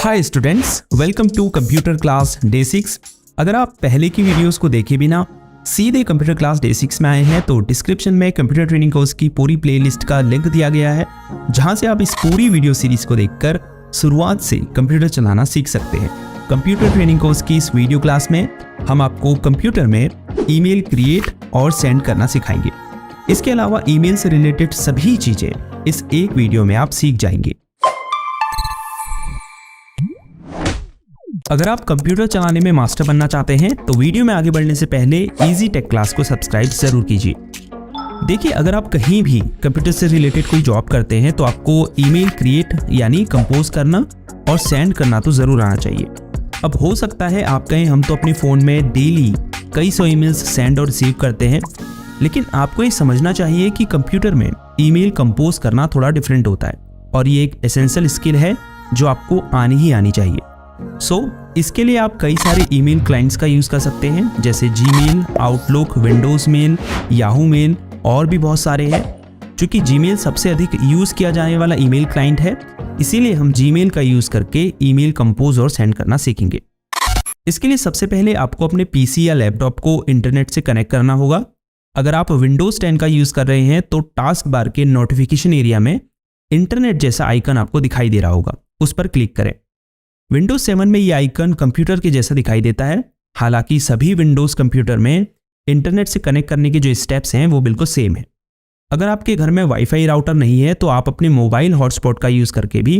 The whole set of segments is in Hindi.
Hi students, welcome to computer class day 6। अगर आप पहले की वीडियोस को देखे बिना सीधे कंप्यूटर क्लास डे 6 में आए हैं तो डिस्क्रिप्शन में कंप्यूटर ट्रेनिंग कोर्स की पूरी प्लेलिस्ट का लिंक दिया गया है, जहां से आप इस पूरी वीडियो सीरीज को देखकर शुरुआत से कंप्यूटर चलाना सीख सकते हैं। कंप्यूटर ट्रेनिंग कोर्स की इस वीडियो क्लास में हम आपको कंप्यूटर में ईमेल क्रिएट और सेंड करना सिखाएंगे। इसके अलावा ईमेल से रिलेटेड सभी चीजें इस एक वीडियो में आप सीख जाएंगे। अगर आप कंप्यूटर चलाने में मास्टर बनना चाहते हैं तो वीडियो में आगे बढ़ने से पहले इजी टेक क्लास को सब्सक्राइब जरूर कीजिए। देखिए, अगर आप कहीं भी कंप्यूटर से रिलेटेड कोई जॉब करते हैं तो आपको ईमेल क्रिएट यानी कंपोज करना और सेंड करना तो जरूर आना चाहिए। अब हो सकता है आप कहें हम तो अपने फ़ोन में डेली कई सौ ईमेल्स सेंड और रिसीव करते हैं, लेकिन आपको ये समझना चाहिए कि कंप्यूटर में ईमेल कंपोज करना थोड़ा डिफरेंट होता है और ये एक एसेंशियल स्किल है जो आपको आनी ही आनी चाहिए। इसके लिए आप कई सारे ईमेल क्लाइंट्स का यूज़ कर सकते हैं, जैसे Gmail, Outlook, Windows mail, Yahoo mail और भी बहुत सारे हैं। चूँकि जीमेल सबसे अधिक यूज़ किया जाने वाला ईमेल क्लाइंट है, इसीलिए हम जीमेल का यूज़ करके ईमेल कंपोज और सेंड करना सीखेंगे। इसके लिए सबसे पहले आपको अपने पीसी या लैपटॉप को इंटरनेट से कनेक्ट करना होगा। अगर आप विंडोज़ 10 का यूज़ कर रहे हैं तो टास्क बार के नोटिफिकेशन एरिया में इंटरनेट जैसा आइकन आपको दिखाई दे रहा होगा, उस पर क्लिक करें। विंडोज 7 में ये आइकन कंप्यूटर के जैसा दिखाई देता है। हालांकि सभी विंडोज़ कंप्यूटर में इंटरनेट से कनेक्ट करने के जो स्टेप्स हैं वो बिल्कुल सेम है। अगर आपके घर में वाईफाई राउटर नहीं है तो आप अपने मोबाइल हॉटस्पॉट का यूज़ करके भी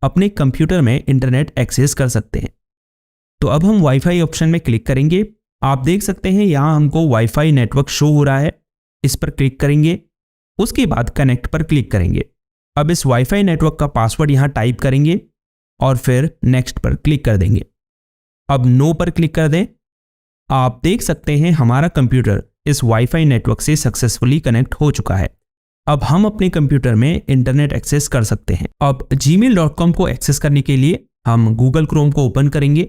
अपने कंप्यूटर में इंटरनेट एक्सेस कर सकते हैं। तो अब हम वाईफाई ऑप्शन में क्लिक करेंगे। आप देख सकते हैं यहाँ हमको वाईफाई नेटवर्क शो हो रहा है, इस पर क्लिक करेंगे। उसके बाद कनेक्ट पर क्लिक करेंगे। अब इस वाईफाई नेटवर्क का पासवर्ड यहाँ टाइप करेंगे और फिर नेक्स्ट पर क्लिक कर देंगे। अब नो पर क्लिक कर दें। आप देख सकते हैं हमारा कंप्यूटर इस वाईफाई नेटवर्क से सक्सेसफुली कनेक्ट हो चुका है। अब हम अपने कंप्यूटर में इंटरनेट एक्सेस कर सकते हैं। अब gmail.com को एक्सेस करने के लिए हम गूगल क्रोम को ओपन करेंगे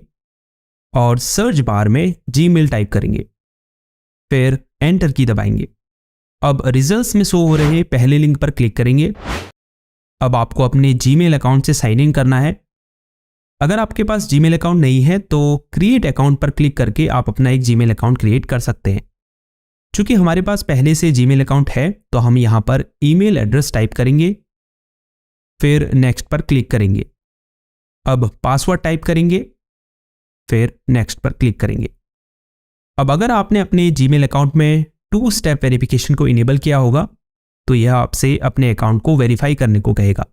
और सर्च बार में जीमेल टाइप करेंगे, फिर एंटर की दबाएंगे। अब रिजल्ट्स में शो हो रहे पहले लिंक पर क्लिक करेंगे। अब आपको अपने जीमेल अकाउंट से साइन इन करना है। अगर आपके पास जीमेल अकाउंट नहीं है तो क्रिएट अकाउंट पर क्लिक करके आप अपना एक जीमेल अकाउंट क्रिएट कर सकते हैं। चूंकि हमारे पास पहले से जीमेल अकाउंट है तो हम यहां पर ईमेल एड्रेस टाइप करेंगे, फिर नेक्स्ट पर क्लिक करेंगे। अब पासवर्ड टाइप करेंगे, फिर नेक्स्ट पर क्लिक करेंगे। अब अगर आपने अपने जीमेल अकाउंट में 2 स्टेप वेरिफिकेशन को इनेबल किया होगा तो यह आपसे अपने अकाउंट को वेरीफाई करने को कहेगा।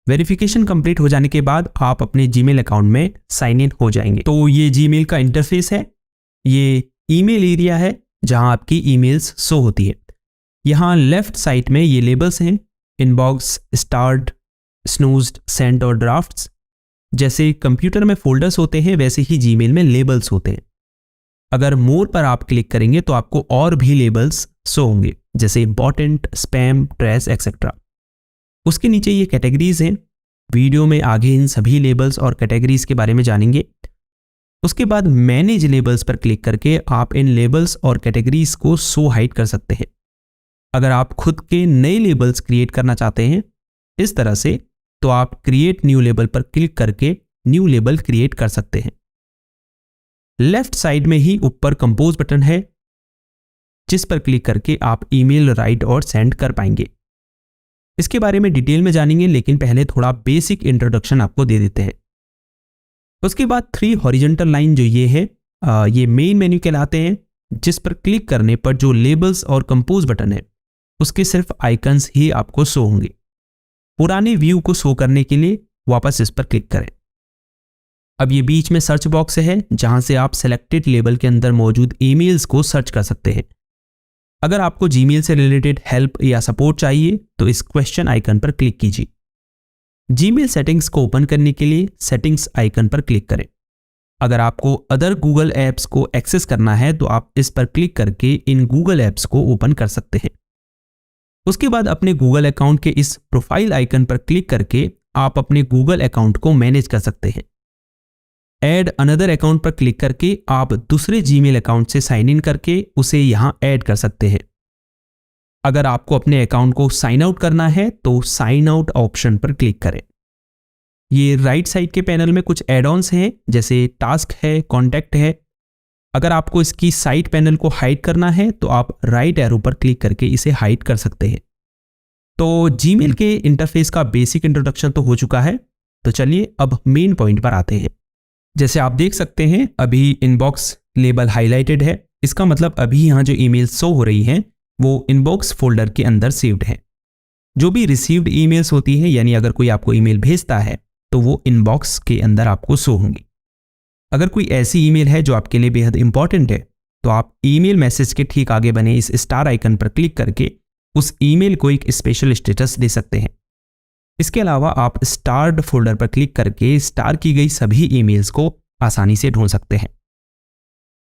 वेरिफिकेशन कंप्लीट हो जाने के बाद आप अपने जीमेल अकाउंट में साइन इन हो जाएंगे। तो ये जीमेल का इंटरफेस है, ये ईमेल एरिया है जहां आपकी ईमेल्स शो होती है। यहाँ लेफ्ट साइड में ये लेबल्स हैं, इनबॉक्स, स्टार्ट, स्नूज्ड, सेंट और ड्राफ्ट्स। जैसे कंप्यूटर में फोल्डर्स होते हैं वैसे ही जीमेल में लेबल्स होते हैं। अगर मोर पर आप क्लिक करेंगे तो आपको और भी लेबल्स शो होंगे, जैसे इम्पॉर्टेंट, स्पैम, ट्रेश एक्सेट्रा। उसके नीचे ये कैटेगरीज हैं। वीडियो में आगे इन सभी लेबल्स और कैटेगरीज के बारे में जानेंगे। उसके बाद मैनेज लेबल्स पर क्लिक करके आप इन लेबल्स और कैटेगरीज को शो हाइड कर सकते हैं। अगर आप खुद के नए लेबल्स क्रिएट करना चाहते हैं इस तरह से, तो आप क्रिएट न्यू लेबल पर क्लिक करके न्यू लेबल क्रिएट कर सकते हैं। लेफ्ट साइड में ही ऊपर कंपोज बटन है, जिस पर क्लिक करके आप ईमेल राइट और सेंड कर पाएंगे। इसके बारे में डिटेल में जानेंगे, लेकिन पहले थोड़ा बेसिक इंट्रोडक्शन आपको दे देते हैं। उसके बाद 3 हॉरिजॉन्टल लाइन जो ये है, ये मेन मेन्यू कहलाते हैं, जिस पर क्लिक करने पर जो लेबल्स और कंपोज बटन है उसके सिर्फ आइकन्स ही आपको शो होंगे। पुराने व्यू को शो करने के लिए वापस इस पर क्लिक करें। अब ये बीच में सर्च बॉक्स है जहां से आप सेलेक्टेड लेबल के अंदर मौजूद ईमेल्स को सर्च कर सकते हैं। अगर आपको जीमेल से रिलेटेड हेल्प या सपोर्ट चाहिए तो इस क्वेश्चन आइकन पर क्लिक कीजिए। जीमेल सेटिंग्स को ओपन करने के लिए सेटिंग्स आइकन पर क्लिक करें। अगर आपको अदर गूगल ऐप्स को एक्सेस करना है तो आप इस पर क्लिक करके इन गूगल ऐप्स को ओपन कर सकते हैं। उसके बाद अपने गूगल अकाउंट के इस प्रोफाइल आइकन पर क्लिक करके आप अपने गूगल अकाउंट को मैनेज कर सकते हैं। ऐड अनदर अकाउंट पर क्लिक करके आप दूसरे जीमेल अकाउंट से साइन इन करके उसे यहां ऐड कर सकते हैं। अगर आपको अपने अकाउंट को साइन आउट करना है तो साइन आउट ऑप्शन पर क्लिक करें। ये राइट साइड के पैनल में कुछ एड ऑन्स हैं, जैसे टास्क है, कॉन्टैक्ट है। अगर आपको इसकी साइड पैनल को हाइड करना है तो आप राइट एरो पर क्लिक करके इसे हाइड कर सकते हैं। तो जीमेल के इंटरफेस का बेसिक इंट्रोडक्शन तो हो चुका है, तो चलिए अब मेन पॉइंट पर आते हैं। जैसे आप देख सकते हैं अभी इनबॉक्स लेबल हाईलाइटेड है, इसका मतलब अभी यहाँ जो ईमेल शो हो रही हैं वो इनबॉक्स फोल्डर के अंदर सेव्ड है। जो भी रिसीव्ड ईमेल्स होती है, यानी अगर कोई आपको ईमेल भेजता है तो वो इनबॉक्स के अंदर आपको शो होंगी। अगर कोई ऐसी ईमेल है जो आपके लिए बेहद इंपॉर्टेंट है तो आप ईमेल मैसेज के ठीक आगे बने इस स्टार आइकन पर क्लिक करके उस ईमेल को एक स्पेशल स्टेटस दे सकते हैं। इसके अलावा आप स्टार्ड फोल्डर पर क्लिक करके स्टार की गई सभी ईमेल्स को आसानी से ढूंढ सकते हैं।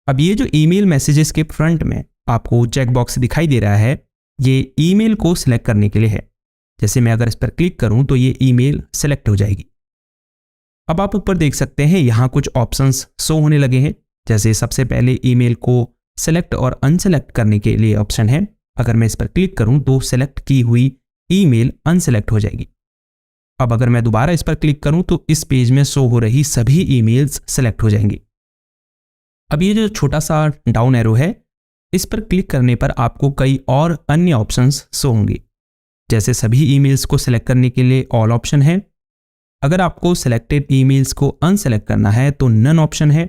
अब ये जो ईमेल मैसेजेस के फ्रंट में आपको चेक बॉक्स दिखाई दे रहा है, ये ईमेल को सिलेक्ट करने के लिए है। जैसे मैं अगर इस पर क्लिक करूं तो ये ईमेल सेलेक्ट हो जाएगी। अब आप ऊपर देख सकते हैं यहाँ कुछ ऑप्शंस शो होने लगे हैं। जैसे सबसे पहले ईमेल को सेलेक्ट और अनसेलेक्ट करने के लिए ऑप्शन है। अगर मैं इस पर क्लिक करूं तो सेलेक्ट की हुई ईमेल अनसेलेक्ट हो जाएगी। अब अगर मैं दोबारा इस पर क्लिक करूं तो इस पेज में शो हो रही सभी ईमेल्स सेलेक्ट हो जाएंगी। अब ये जो छोटा सा डाउन एरो है, इस पर क्लिक करने पर आपको कई और अन्य ऑप्शंस शो होंगे। जैसे सभी ईमेल्स को सिलेक्ट करने के लिए ऑल ऑप्शन है। अगर आपको सिलेक्टेड ईमेल्स को अनसेलेक्ट करना है तो नन ऑप्शन है।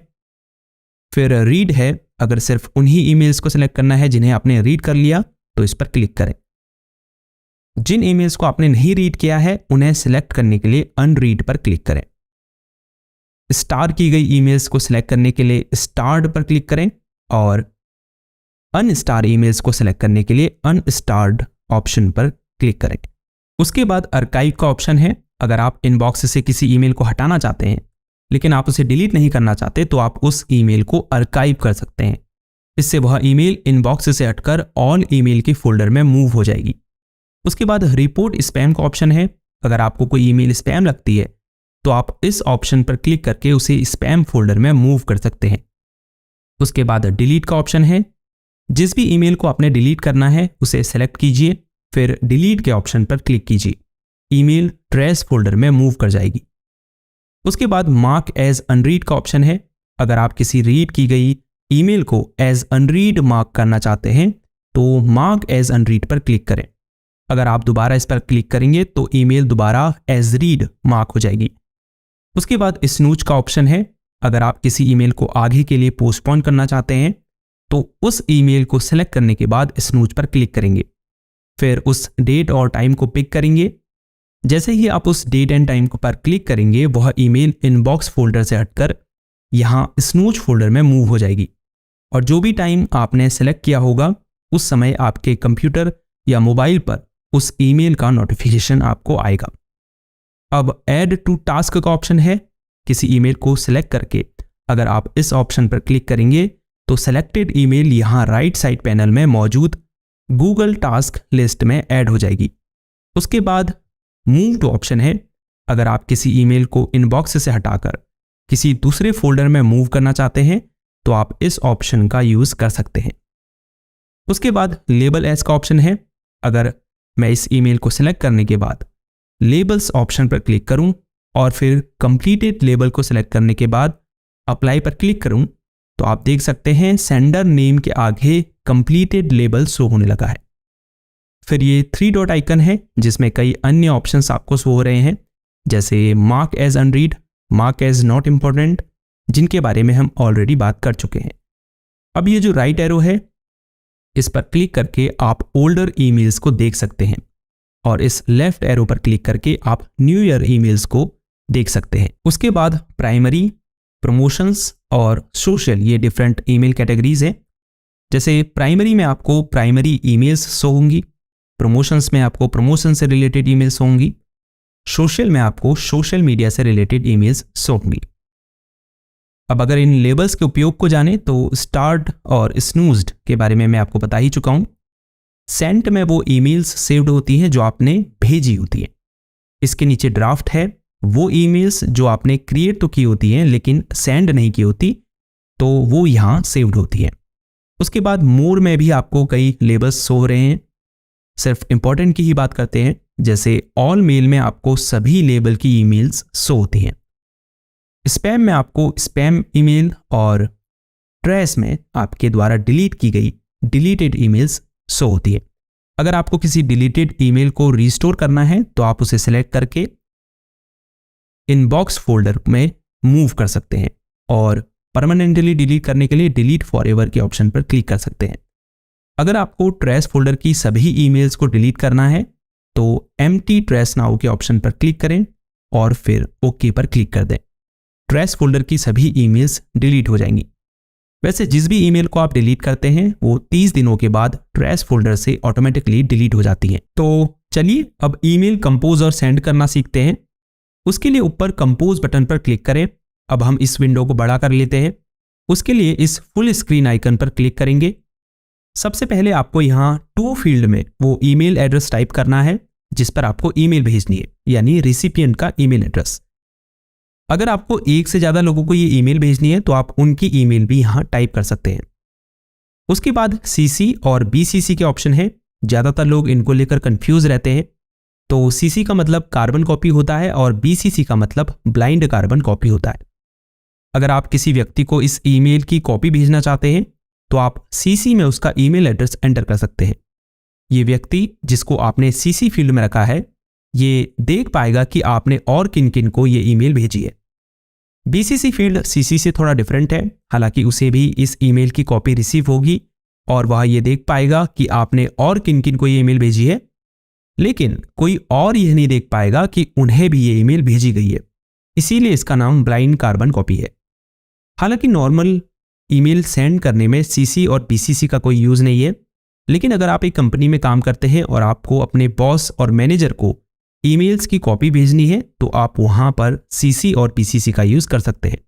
फिर रीड है, अगर सिर्फ उन्हीं ईमेल्स को सिलेक्ट करना है जिन्हें आपने रीड कर लिया तो इस पर क्लिक करें। जिन ईमेल्स को आपने नहीं रीड किया है उन्हें सिलेक्ट करने के लिए अनरीड पर क्लिक करें। स्टार की गई ईमेल्स को सिलेक्ट करने के लिए स्टार्ड पर क्लिक करें और अनस्टार ईमेल्स को सिलेक्ट करने के लिए अनस्टार्ड ऑप्शन पर क्लिक करें। उसके बाद आर्काइव का ऑप्शन है। अगर आप इनबॉक्स से किसी ईमेल को हटाना चाहते हैं लेकिन आप उसे डिलीट नहीं करना चाहते तो आप उस ईमेल को आर्काइव कर सकते हैं। इससे वह ईमेल इनबॉक्स से हटकर ऑल ईमेल के फोल्डर में मूव हो जाएगी। उसके बाद रिपोर्ट स्पैम का ऑप्शन है। अगर आपको कोई ईमेल स्पैम लगती है तो आप इस ऑप्शन पर क्लिक करके उसे स्पैम फोल्डर में मूव कर सकते हैं। उसके बाद डिलीट का ऑप्शन है। जिस भी ईमेल को आपने डिलीट करना है उसे सेलेक्ट कीजिए, फिर डिलीट के ऑप्शन पर क्लिक कीजिए। ईमेल ट्रेस फोल्डर में मूव कर जाएगी। उसके बाद मार्क एज अनरीड का ऑप्शन है। अगर आप किसी रीड की गई ईमेल को एज अनरीड मार्क करना चाहते हैं तो मार्क एज अनरीड पर क्लिक करें। अगर आप दोबारा इस पर क्लिक करेंगे तो ईमेल दोबारा एज रीड मार्क हो जाएगी। उसके बाद स्नूज का ऑप्शन है। अगर आप किसी ईमेल को आगे के लिए पोस्टपोन करना चाहते हैं तो उस ईमेल को सेलेक्ट करने के बाद स्नूज पर क्लिक करेंगे, फिर उस डेट और टाइम को पिक करेंगे। जैसे ही आप उस डेट एंड टाइम पर क्लिक करेंगे वह ईमेल इनबॉक्स फोल्डर से हटकर यहाँ स्नूज फोल्डर में मूव हो जाएगी और जो भी टाइम आपने सेलेक्ट किया होगा उस समय आपके कंप्यूटर या मोबाइल पर उस ईमेल का नोटिफिकेशन आपको आएगा। अब ऐड टू टास्क का ऑप्शन है। किसी ईमेल को सिलेक्ट करके अगर आप इस ऑप्शन पर क्लिक करेंगे तो सेलेक्टेड ईमेल यहाँ राइट साइड पैनल में मौजूद गूगल टास्क लिस्ट में ऐड हो जाएगी। उसके बाद मूव टू ऑप्शन है। अगर आप किसी ईमेल को इनबॉक्स से हटाकर किसी दूसरे फोल्डर में मूव करना चाहते हैं तो आप इस ऑप्शन का यूज कर सकते हैं। उसके बाद लेबल एज का ऑप्शन है। अगर मैं इस ईमेल को सिलेक्ट करने के बाद लेबल्स ऑप्शन पर क्लिक करूं और फिर कंप्लीटेड लेबल को सिलेक्ट करने के बाद अप्लाई पर क्लिक करूं तो आप देख सकते हैं सेंडर नेम के आगे कंप्लीटेड लेबल शो होने लगा है। फिर ये 3 डॉट आइकन है जिसमें कई अन्य ऑप्शंस आपको शो हो रहे हैं, जैसे mark as unread, mark as not important, जिनके बारे में हम ऑलरेडी बात कर चुके हैं। अब ये जो राइट एरो है इस पर क्लिक करके आप ओल्डर ईमेल्स को देख सकते हैं और इस लेफ्ट एरो पर क्लिक करके आप न्यू ईयर ईमेल्स को देख सकते हैं। उसके बाद प्राइमरी, प्रमोशंस और सोशल, ये डिफरेंट ईमेल कैटेगरीज हैं। जैसे प्राइमरी में आपको प्राइमरी ईमेल्स शो होंगी, प्रमोशंस में आपको प्रमोशन से रिलेटेड ईमेल्स होंगी, सोशल में आपको सोशल मीडिया से रिलेटेड ईमेल्स शो होंगी। अब अगर इन लेबल्स के उपयोग को जाने तो स्टार्ट और स्नूज्ड के बारे में मैं आपको बता ही चुका हूं। सेंट में वो ईमेल्स सेव्ड होती हैं जो आपने भेजी होती है। इसके नीचे ड्राफ्ट है, वो ईमेल्स जो आपने क्रिएट तो की होती हैं लेकिन सेंड नहीं की होती, तो वो यहाँ सेव्ड होती है। उसके बाद मोर में भी आपको कई लेबल्स शो हो रहे हैं। सिर्फ इंपॉर्टेंट की ही बात करते हैं। जैसे ऑल मेल में आपको सभी लेबल की ईमेल्स शो होती हैं। स्पैम में आपको स्पैम ईमेल और ट्रैश में आपके द्वारा डिलीट की गई डिलीटेड ईमेल्स शो होती है। अगर आपको किसी डिलीटेड ईमेल को रिस्टोर करना है तो आप उसे सिलेक्ट करके इनबॉक्स फोल्डर में मूव कर सकते हैं और परमानेंटली डिलीट करने के लिए डिलीट फॉरएवर के ऑप्शन पर क्लिक कर सकते हैं। अगर आपको ट्रैश फोल्डर की सभी ईमेल्स को डिलीट करना है तो एम्प्टी ट्रैश नाउ के ऑप्शन पर क्लिक करें और फिर ओके पर क्लिक कर दें। ट्रैश फोल्डर की सभी ईमेल्स डिलीट हो जाएंगी। वैसे जिस भी ईमेल को आप डिलीट करते हैं वो 30 दिनों के बाद ट्रैश फोल्डर से ऑटोमेटिकली डिलीट हो जाती हैं। तो चलिए अब ईमेल कंपोज और सेंड करना सीखते हैं। उसके लिए ऊपर कंपोज बटन पर क्लिक करें। अब हम इस विंडो को बड़ा कर लेते हैं। उसके लिए इस फुल स्क्रीन आइकन पर क्लिक करेंगे। सबसे पहले आपको यहाँ टू फील्ड में वो ईमेल एड्रेस टाइप करना है जिस पर आपको ईमेल भेजनी है, यानी रिसिपिएंट का ईमेल एड्रेस। अगर आपको एक से ज्यादा लोगों को ये ईमेल भेजनी है तो आप उनकी ईमेल भी यहाँ टाइप कर सकते हैं। उसके बाद सीसी और बीसीसी के ऑप्शन है। ज्यादातर लोग इनको लेकर कंफ्यूज रहते हैं। तो सीसी का मतलब कार्बन कॉपी होता है और बीसीसी का मतलब ब्लाइंड कार्बन कॉपी होता है। अगर आप किसी व्यक्ति को इस ईमेल की कॉपी भेजना चाहते हैं तो आप सीसी में उसका ईमेल एड्रेस एंटर कर सकते हैं। ये व्यक्ति जिसको आपने सीसी फील्ड में रखा है ये देख पाएगा कि आपने और किन किन को ये ईमेल भेजी है। बीसीसी फील्ड सीसी से थोड़ा डिफरेंट है, हालांकि उसे भी इस ईमेल की कॉपी रिसीव होगी और वह ये देख पाएगा कि आपने और किन किन को ये ईमेल भेजी है, लेकिन कोई और यह नहीं देख पाएगा कि उन्हें भी ये ईमेल भेजी गई है। इसीलिए इसका नाम ब्लाइंड कार्बन कॉपी है। हालांकि नॉर्मल ईमेल सेंड करने में सीसी और बीसीसी का कोई यूज नहीं है, लेकिन अगर आप एक कंपनी में काम करते हैं और आपको अपने बॉस और मैनेजर को ईमेल्स की कॉपी भेजनी है तो आप वहां पर सीसी और बीसीसी का यूज कर सकते हैं।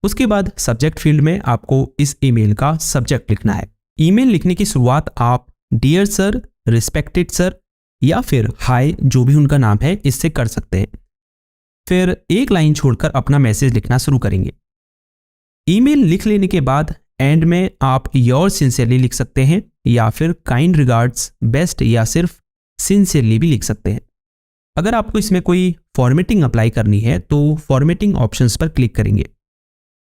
उसके बाद सब्जेक्ट फील्ड में आपको इस ईमेल का सब्जेक्ट लिखना है। ईमेल लिखने की शुरुआत आप डियर सर, रिस्पेक्टेड सर या फिर हाय, जो भी उनका नाम है, इससे कर सकते हैं। फिर एक लाइन छोड़कर अपना मैसेज लिखना शुरू करेंगे। ईमेल लिख लेने के बाद एंड में आप योर सिंसियरली लिख सकते हैं या फिर काइंड रिगार्ड्स, बेस्ट या सिर्फ सिंसियरली भी लिख सकते हैं। अगर आपको इसमें कोई फॉर्मेटिंग अप्लाई करनी है तो फॉर्मेटिंग ऑप्शंस पर क्लिक करेंगे।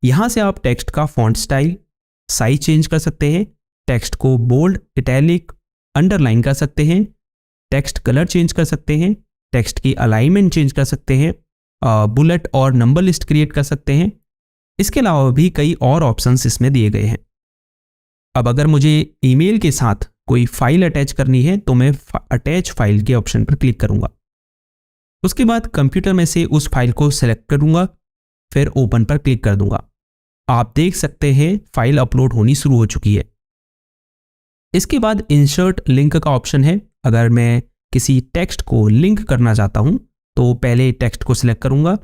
यहां से आप टेक्स्ट का फॉन्ट स्टाइल, साइज चेंज कर सकते हैं, टेक्स्ट को बोल्ड, इटैलिक, अंडरलाइन कर सकते हैं, टेक्स्ट कलर चेंज कर सकते हैं, टेक्स्ट की अलाइनमेंट चेंज कर सकते हैं, बुलेट और नंबर लिस्ट क्रिएट कर सकते हैं। इसके अलावा भी कई और ऑप्शंस इसमें दिए गए हैं। अब अगर मुझे ईमेल के साथ कोई फाइल अटैच करनी है तो मैं अटैच फाइल के ऑप्शन पर क्लिक करूंगा। उसके बाद कंप्यूटर में से उस फाइल को सेलेक्ट करूंगा, फिर ओपन पर क्लिक कर दूंगा। आप देख सकते हैं फाइल अपलोड होनी शुरू हो चुकी है। इसके बाद इंसर्ट लिंक का ऑप्शन है। अगर मैं किसी टेक्स्ट को लिंक करना चाहता हूं तो पहले टेक्स्ट को सिलेक्ट करूंगा।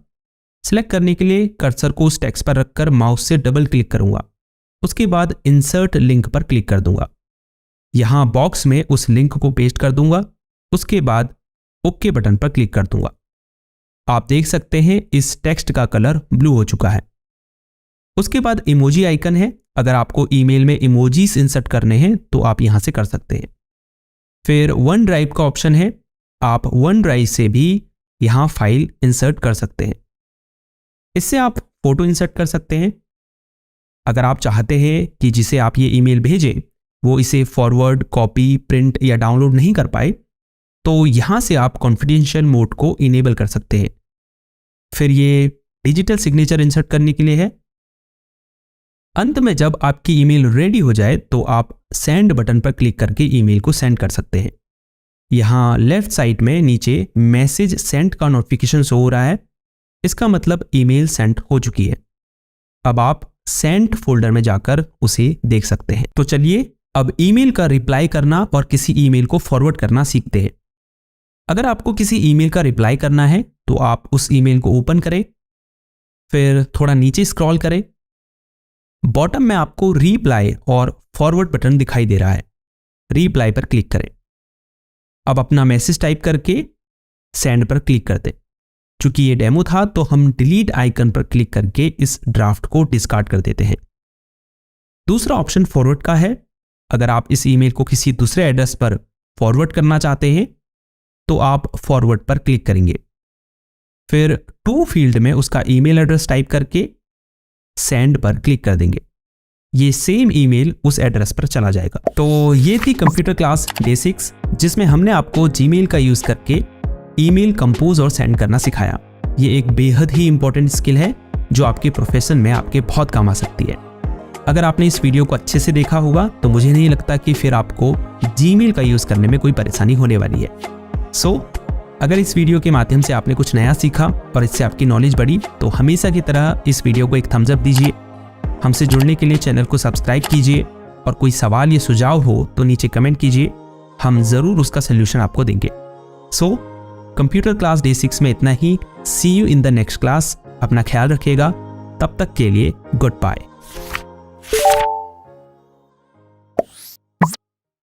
सिलेक्ट करने के लिए कर्सर को उस टेक्स्ट पर रखकर माउस से डबल क्लिक करूंगा। उसके बाद इंसर्ट लिंक पर क्लिक कर दूंगा। यहां बॉक्स में उस लिंक को पेस्ट कर दूंगा। उसके बाद ओके बटन पर क्लिक कर दूंगा। आप देख सकते हैं इस टेक्स्ट का कलर ब्लू हो चुका है। उसके बाद इमोजी आइकन है। अगर आपको ईमेल में इमोजीज इंसर्ट करने हैं तो आप यहां से कर सकते हैं। फिर वन ड्राइव का ऑप्शन है। आप वन ड्राइव से भी यहां फाइल इंसर्ट कर सकते हैं। इससे आप फोटो इंसर्ट कर सकते हैं। अगर आप चाहते हैं कि जिसे आप ये ईमेल भेजें वो इसे फॉरवर्ड, कॉपी, प्रिंट या डाउनलोड नहीं कर पाए तो यहां से आप कॉन्फिडेंशियल मोड को इनेबल कर सकते हैं। फिर ये डिजिटल सिग्नेचर इंसर्ट करने के लिए है। अंत में जब आपकी ईमेल रेडी हो जाए तो आप सेंड बटन पर क्लिक करके ईमेल को सेंड कर सकते हैं। यहां लेफ्ट साइड में नीचे मैसेज सेंड का नोटिफिकेशन शो हो रहा है। इसका मतलब ईमेल सेंड हो चुकी है। अब आप सेंड फोल्डर में जाकर उसे देख सकते हैं। तो चलिए अब ईमेल का रिप्लाई करना और किसी ईमेल को फॉरवर्ड करना सीखते हैं। अगर आपको किसी ईमेल का रिप्लाई करना है तो आप उस ईमेल को ओपन करें, फिर थोड़ा नीचे स्क्रॉल करें। बॉटम में आपको रिप्लाई और फॉरवर्ड बटन दिखाई दे रहा है। रिप्लाई पर क्लिक करें। अब अपना मैसेज टाइप करके सेंड पर क्लिक कर दें। चूंकि ये डेमो था तो हम डिलीट आइकन पर क्लिक करके इस ड्राफ्ट को डिस्कार्ड कर देते हैं। दूसरा ऑप्शन फॉरवर्ड का है। अगर आप इस ईमेल को किसी दूसरे एड्रेस पर फॉरवर्ड करना चाहते हैं तो आप फॉरवर्ड पर क्लिक करेंगे। फिर टू फील्ड में उसका ईमेल एड्रेस टाइप करके सेंड पर क्लिक कर देंगे। ये सेम ईमेल उस एड्रेस पर चला जाएगा। तो ये थी कंप्यूटर क्लास डे 6, जिसमें हमने आपको जीमेल का यूज करके ईमेल कंपोज और सेंड करना सिखाया। ये एक बेहद ही इंपॉर्टेंट स्किल है जो आपके प्रोफेशन में आपके बहुत काम आ सकती है। अगर आपने इस वीडियो को अच्छे से देखा होगा तो मुझे नहीं लगता कि फिर आपको जीमेल का यूज करने में कोई परेशानी होने वाली है। अगर इस वीडियो के माध्यम से आपने कुछ नया सीखा और इससे आपकी नॉलेज बढ़ी तो हमेशा की तरह इस वीडियो को एक थम्स अप दीजिए। हमसे जुड़ने के लिए चैनल को सब्सक्राइब कीजिए और कोई सवाल या सुझाव हो तो नीचे कमेंट कीजिए, हम ज़रूर उसका सलूशन आपको देंगे। कंप्यूटर क्लास डे 6 में इतना ही। See you in the next class. अपना ख्याल रखिएगा। तब तक के लिए गुड बाय।